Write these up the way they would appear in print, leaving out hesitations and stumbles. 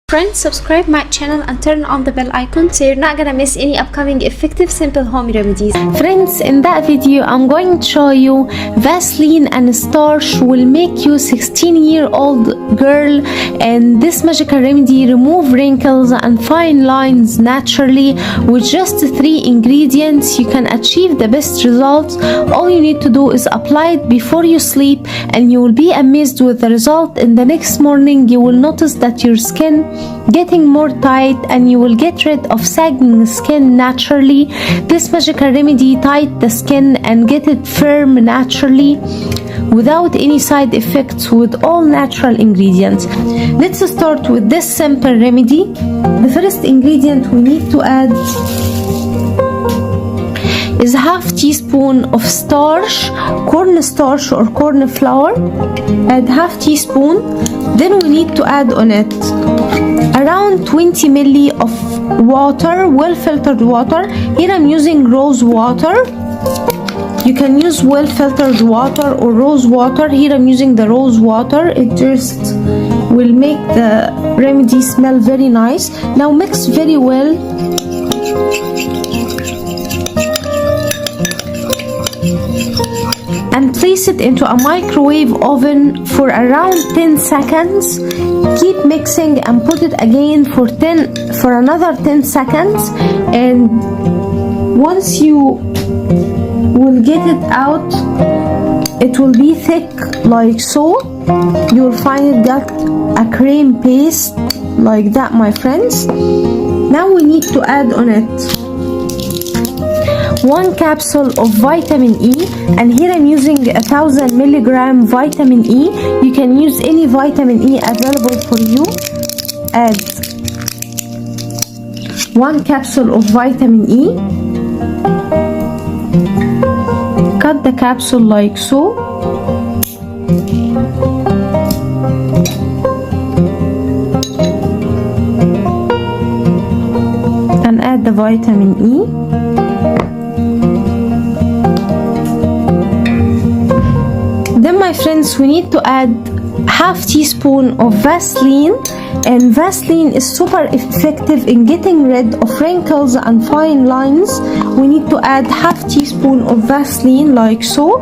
Friends, subscribe my channel and turn on the bell icon so you're not gonna miss any upcoming effective simple home remedies. Friends, in that video I'm going to show you Vaseline and starch will make you 16-year-old girl, and this magical remedy remove wrinkles and fine lines naturally. With just 3 ingredients you can achieve the best results. All you need to do is apply it before you sleep and you will be amazed with the result. In the next morning you will notice that your skin getting more tight and you will get rid of sagging skin naturally. This magical remedy tight the skin and get it firm naturally without any side effects, with all natural ingredients. Let's start with this simple remedy. The first ingredient we need to add is half teaspoon of starch, corn starch or corn flour. Add half teaspoon. Then we need to add on it around 20 ml of water, well filtered water. Here I'm using rose water. You can use well filtered water or rose water. Here I'm using the rose water. It just will make the remedy smell very nice. Now mix very well. And place it into a microwave oven for around 10 seconds. Keep mixing and put it again for another 10 seconds. And once you will get it out, it will be thick like so. You will find it got a cream paste like that, my friends. Now we need to add on it 1 capsule of vitamin E, and here I'm using 1000 milligram vitamin E. You can use any vitamin E available for you. Add 1 capsule of vitamin E. Cut the capsule like so. And add the vitamin E. Then, my friends, we need to add half teaspoon of Vaseline, and Vaseline is super effective in getting rid of wrinkles and fine lines. We need to add half teaspoon of Vaseline like so.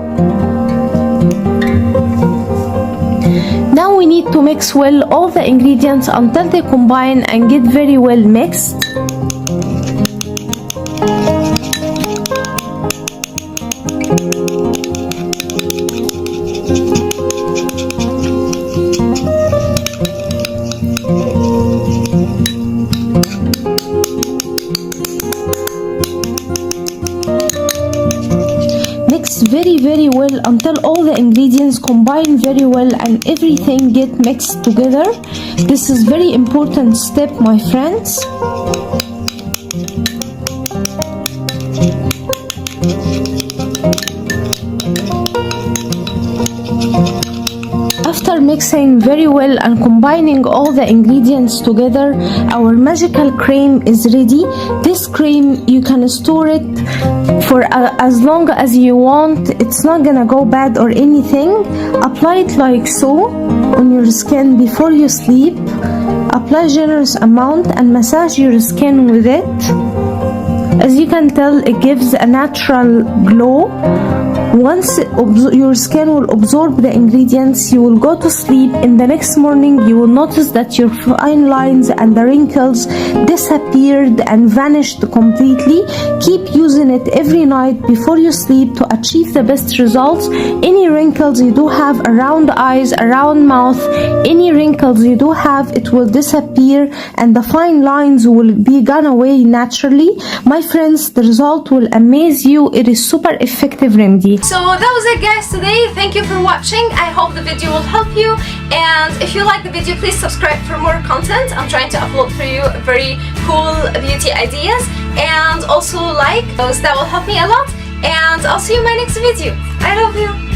Now we need to mix well all the ingredients until they combine and get very well mixed. Mix very well until all the ingredients combine very well and everything get mixed together. This is very important step, my friends. After mixing very well and combining all the ingredients together, our magical cream is ready. This cream, you can store it for as long as you want. It's not gonna go bad or anything. Apply it like so on your skin before you sleep. Apply generous amount and massage your skin with it. As you can tell, it gives a natural glow. Once your skin will absorb the ingredients, you will go to sleep. In the next morning you will notice that your fine lines and the wrinkles disappeared and vanished completely. Keep using it every night before you sleep to achieve the best results. Any wrinkles you do have around the eyes, around mouth, any wrinkles you do have, it will disappear and the fine lines will be gone away naturally. My friends, the result will amaze you. It is super effective remedy. So that was it, guys, today. Thank you for watching. I hope the video will help you, and if you like the video, please subscribe for more content. I'm trying to upload for you very cool beauty ideas, and also like those. That will help me a lot, and I'll see you in my next video. I love you.